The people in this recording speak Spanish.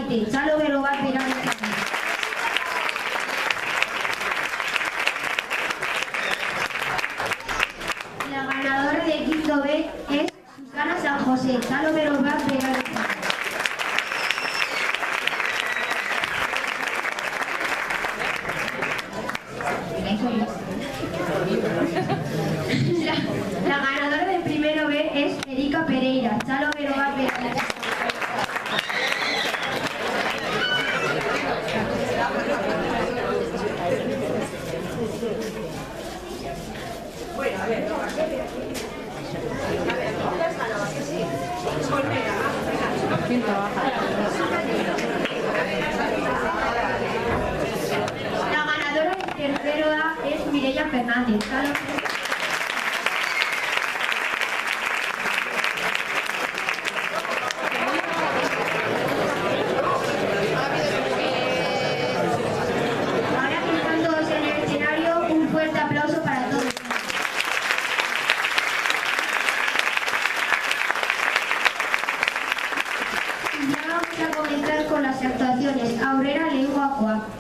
Maite, Chalo Berrobat Perales. La ganadora de quinto B es Susana San José, Chalo Berrobat Perales. La ganadora del primero B es Erika Pereira, Chalo Berrobat Perales. ¿Quién trabaja? La ganadora del tercero A es Mireia Fernández. Ahora que están todos en el escenario, un fuerte aplauso para todos. Ya vamos a comenzar con las actuaciones. Aurrera Lengua Coa.